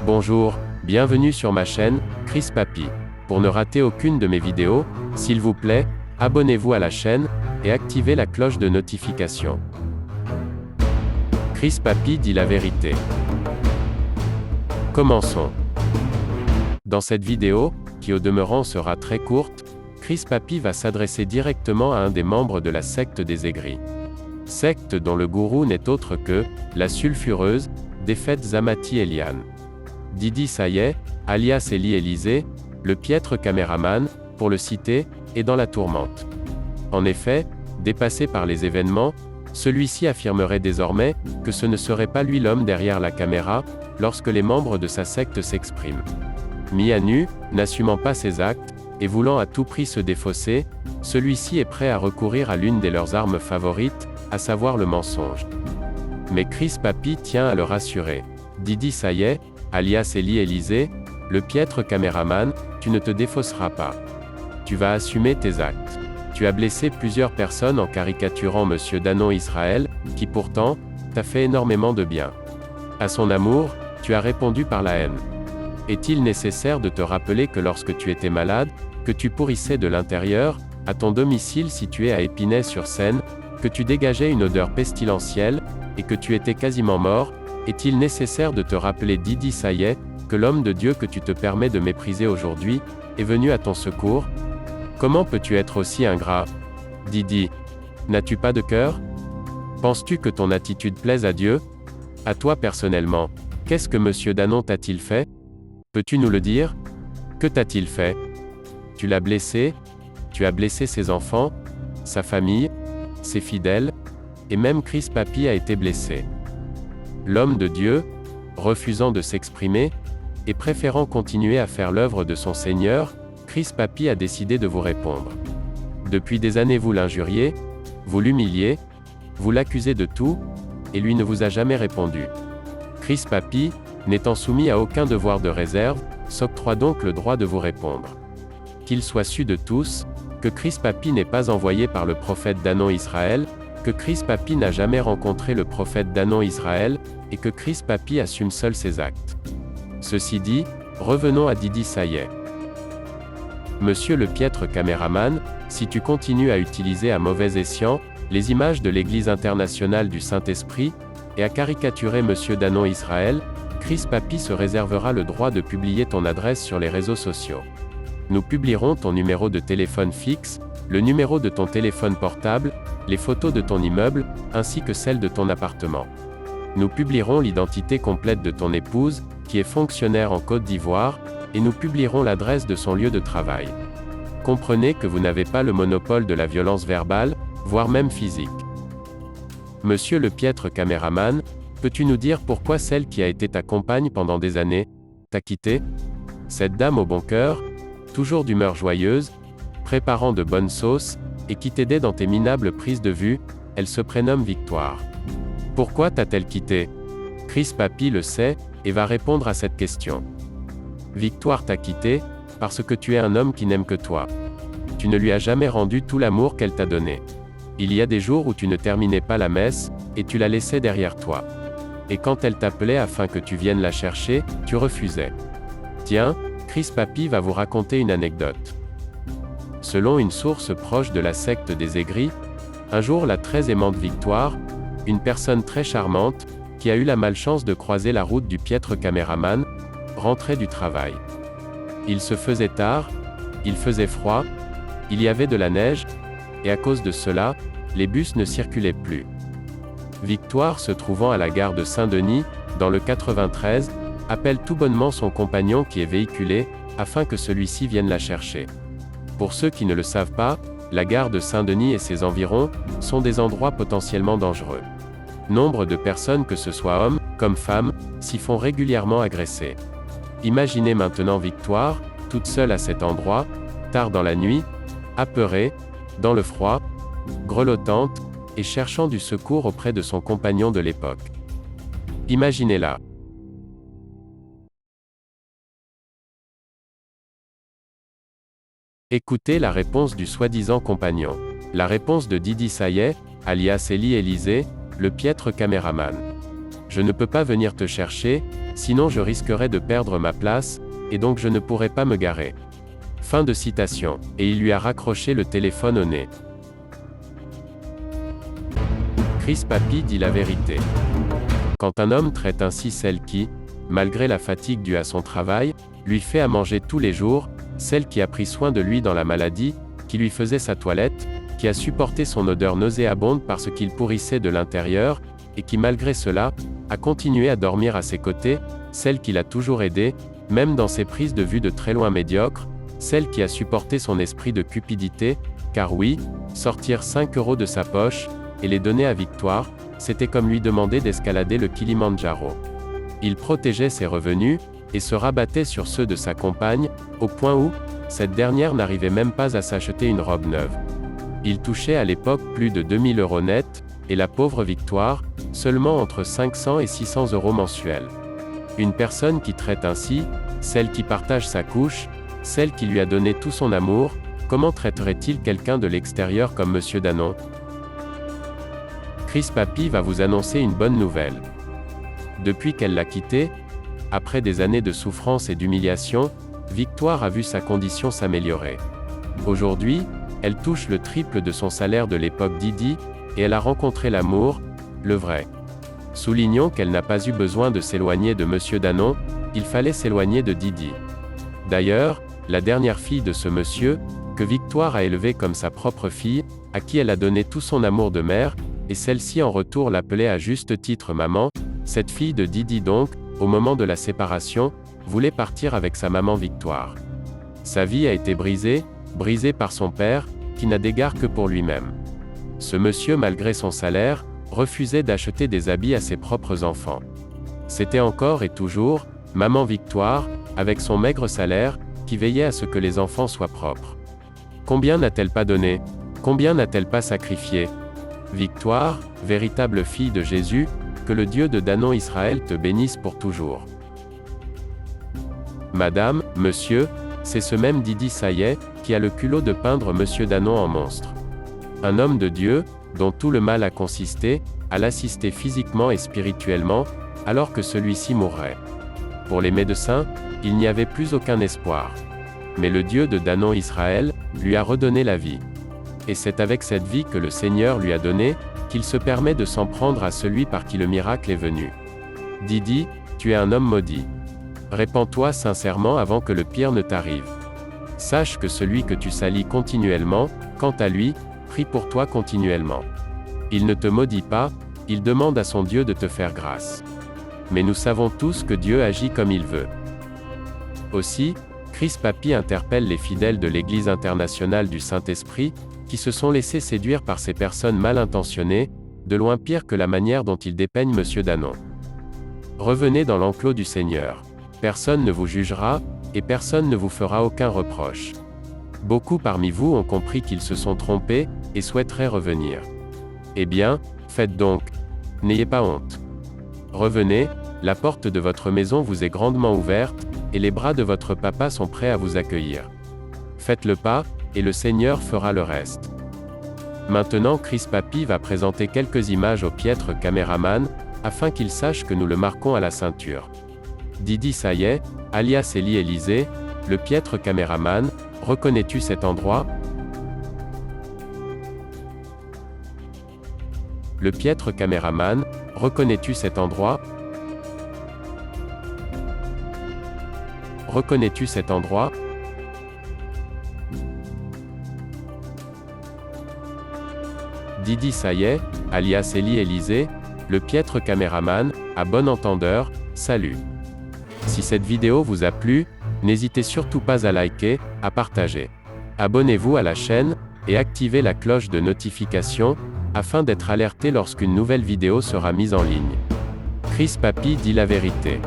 Bonjour, bienvenue sur ma chaîne, Chris Papy. Pour ne rater aucune de mes vidéos, s'il vous plaît, abonnez-vous à la chaîne, et activez la cloche de notification. Chris Papy dit la vérité. Commençons. Dans cette vidéo, qui au demeurant sera très courte, Chris Papy va s'adresser directement à un des membres de la secte des aigris. Secte dont le gourou n'est autre que la sulfureuse, défaite Zamati Eliane. Didi Sayet, alias Eli Élysée, le piètre caméraman, pour le citer, est dans la tourmente. En effet, dépassé par les événements, celui-ci affirmerait désormais que ce ne serait pas lui l'homme derrière la caméra, lorsque les membres de sa secte s'expriment. Mis à nu, n'assumant pas ses actes, et voulant à tout prix se défausser, celui-ci est prêt à recourir à l'une de leurs armes favorites, à savoir le mensonge. Mais Chris Papy tient à le rassurer. Didi Sayet, alias Eli Élysée, le piètre caméraman, tu ne te défausseras pas. Tu vas assumer tes actes. Tu as blessé plusieurs personnes en caricaturant Monsieur Danon Israël, qui pourtant, t'a fait énormément de bien. À son amour, tu as répondu par la haine. Est-il nécessaire de te rappeler que lorsque tu étais malade, que tu pourrissais de l'intérieur, à ton domicile situé à Épinay-sur-Seine, que tu dégageais une odeur pestilentielle, et que tu étais quasiment mort, est-il nécessaire de te rappeler Didi Sayet, que l'homme de Dieu que tu te permets de mépriser aujourd'hui, est venu à ton secours? Comment peux-tu être aussi ingrat? Didi, n'as-tu pas de cœur? Penses-tu que ton attitude plaise à Dieu? À toi personnellement, qu'est-ce que Monsieur Danon t'a-t-il fait? Peux-tu nous le dire? Que t'a-t-il fait? Tu l'as blessé? Tu as blessé ses enfants, sa famille, ses fidèles, et même Chris Papy a été blessé. L'homme de Dieu, refusant de s'exprimer, et préférant continuer à faire l'œuvre de son Seigneur, Chris Papy a décidé de vous répondre. Depuis des années vous l'injuriez, vous l'humiliez, vous l'accusez de tout, et lui ne vous a jamais répondu. Chris Papy, n'étant soumis à aucun devoir de réserve, s'octroie donc le droit de vous répondre. Qu'il soit su de tous, que Chris Papy n'est pas envoyé par le prophète Danon Israël, que Chris Papy n'a jamais rencontré le prophète Danon Israël, et que Chris Papy assume seul ses actes. Ceci dit, revenons à Didi Sayet. Monsieur le piètre caméraman, si tu continues à utiliser à mauvais escient les images de l'Église internationale du Saint-Esprit, et à caricaturer Monsieur Danon Israël, Chris Papy se réservera le droit de publier ton adresse sur les réseaux sociaux. Nous publierons ton numéro de téléphone fixe, le numéro de ton téléphone portable, les photos de ton immeuble, ainsi que celles de ton appartement. Nous publierons l'identité complète de ton épouse, qui est fonctionnaire en Côte d'Ivoire, et nous publierons l'adresse de son lieu de travail. Comprenez que vous n'avez pas le monopole de la violence verbale, voire même physique. Monsieur le piètre caméraman, peux-tu nous dire pourquoi celle qui a été ta compagne pendant des années t'a quitté? Cette dame au bon cœur, toujours d'humeur joyeuse, préparant de bonnes sauces, et qui t'aidait dans tes minables prises de vue, elle se prénomme Victoire. Pourquoi t'a-t-elle quitté? Chris Papy le sait, et va répondre à cette question. Victoire t'a quitté, parce que tu es un homme qui n'aime que toi. Tu ne lui as jamais rendu tout l'amour qu'elle t'a donné. Il y a des jours où tu ne terminais pas la messe, et tu la laissais derrière toi. Et quand elle t'appelait afin que tu viennes la chercher, tu refusais. Tiens, Chris Papy va vous raconter une anecdote. Selon une source proche de la secte des aigris, un jour la très aimante Victoire, une personne très charmante, qui a eu la malchance de croiser la route du piètre caméraman, rentrait du travail. Il se faisait tard, il faisait froid, il y avait de la neige, et à cause de cela, les bus ne circulaient plus. Victoire, se trouvant à la gare de Saint-Denis, dans le 93, appelle tout bonnement son compagnon qui est véhiculé, afin que celui-ci vienne la chercher. Pour ceux qui ne le savent pas, la gare de Saint-Denis et ses environs sont des endroits potentiellement dangereux. Nombre de personnes, que ce soit hommes, comme femmes, s'y font régulièrement agresser. Imaginez maintenant Victoire, toute seule à cet endroit, tard dans la nuit, apeurée, dans le froid, grelottante, et cherchant du secours auprès de son compagnon de l'époque. Imaginez-la. Écoutez la réponse du soi-disant compagnon. La réponse de Didi Sayet, alias Eli Élysée, le piètre caméraman. Je ne peux pas venir te chercher, Sinon je risquerais de perdre ma place, et donc je ne pourrais pas me garer. » Fin de citation. Et il lui a raccroché le téléphone au nez. Chris Papy dit la vérité. Quand un homme traite ainsi celle qui, malgré la fatigue due à son travail, lui fait à manger tous les jours, celle qui a pris soin de lui dans la maladie, qui lui faisait sa toilette, qui a supporté son odeur nauséabonde parce qu'il pourrissait de l'intérieur, et qui malgré cela, a continué à dormir à ses côtés, celle qui l'a toujours aidé, même dans ses prises de vue de très loin médiocres, celle qui a supporté son esprit de cupidité, car oui, sortir 5 € de sa poche, et les donner à Victoire, c'était comme lui demander d'escalader le Kilimandjaro. Il protégeait ses revenus, et se rabattait sur ceux de sa compagne, au point où, cette dernière n'arrivait même pas à s'acheter une robe neuve. Il touchait à l'époque plus de 2000 € net, et la pauvre Victoire, seulement entre 500 et 600 € mensuels. Une personne qui traite ainsi, celle qui partage sa couche, celle qui lui a donné tout son amour, comment traiterait-il quelqu'un de l'extérieur comme Monsieur Danon ? Chris Papy va vous annoncer une bonne nouvelle. Depuis qu'elle l'a quitté, après des années de souffrance et d'humiliation, Victoire a vu sa condition s'améliorer. Aujourd'hui, elle touche le triple de son salaire de l'époque Didi, et elle a rencontré l'amour, le vrai. Soulignons qu'elle n'a pas eu besoin de s'éloigner de Monsieur Danon, il fallait s'éloigner de Didi. D'ailleurs, la dernière fille de ce monsieur, que Victoire a élevée comme sa propre fille, à qui elle a donné tout son amour de mère, et celle-ci en retour l'appelait à juste titre maman, cette fille de Didi donc, au moment de la séparation, voulait partir avec sa maman Victoire. Sa vie a été brisée par son père, qui n'a d'égard que pour lui-même. Ce monsieur, malgré son salaire, refusait d'acheter des habits à ses propres enfants. C'était encore et toujours, maman Victoire, avec son maigre salaire, qui veillait à ce que les enfants soient propres. Combien n'a-t-elle pas donné? Combien n'a-t-elle pas sacrifié? Victoire, véritable fille de Jésus, que le Dieu de Danon Israël te bénisse pour toujours. Madame, monsieur, c'est ce même Didi Sayet, qui a le culot de peindre Monsieur Danon en monstre. Un homme de Dieu, dont tout le mal a consisté, à l'assister physiquement et spirituellement, alors que celui-ci mourrait. Pour les médecins, il n'y avait plus aucun espoir. Mais le Dieu de Danon Israël, lui a redonné la vie. Et c'est avec cette vie que le Seigneur lui a donnée, qu'il se permet de s'en prendre à celui par qui le miracle est venu. Didi, tu es un homme maudit. Répands-toi sincèrement avant que le pire ne t'arrive. Sache que celui que tu salis continuellement, quant à lui, prie pour toi continuellement. Il ne te maudit pas, il demande à son Dieu de te faire grâce. Mais nous savons tous que Dieu agit comme il veut. Aussi, Chris Papy interpelle les fidèles de l'Église internationale du Saint-Esprit, qui se sont laissés séduire par ces personnes mal intentionnées, de loin pire que la manière dont ils dépeignent Monsieur Danon. Revenez dans l'enclos du Seigneur. Personne ne vous jugera, et personne ne vous fera aucun reproche. Beaucoup parmi vous ont compris qu'ils se sont trompés, et souhaiteraient revenir. Eh bien, faites donc. N'ayez pas honte. Revenez, la porte de votre maison vous est grandement ouverte, et les bras de votre papa sont prêts à vous accueillir. Faites le pas, et le Seigneur fera le reste. Maintenant Chris Papy va présenter quelques images au piètre caméraman, afin qu'il sache que nous le marquons à la ceinture. Didi Sayet, alias Élie Élysée, le piètre caméraman, reconnais-tu cet endroit? Le piètre caméraman, reconnais-tu cet endroit? Reconnais-tu cet endroit? Didi Sayet, alias Élie Élysée, le piètre caméraman, à bon entendeur, salut. Si cette vidéo vous a plu, n'hésitez surtout pas à liker, à partager. Abonnez-vous à la chaîne, et activez la cloche de notification, afin d'être alerté lorsqu'une nouvelle vidéo sera mise en ligne. Chris Papy dit la vérité.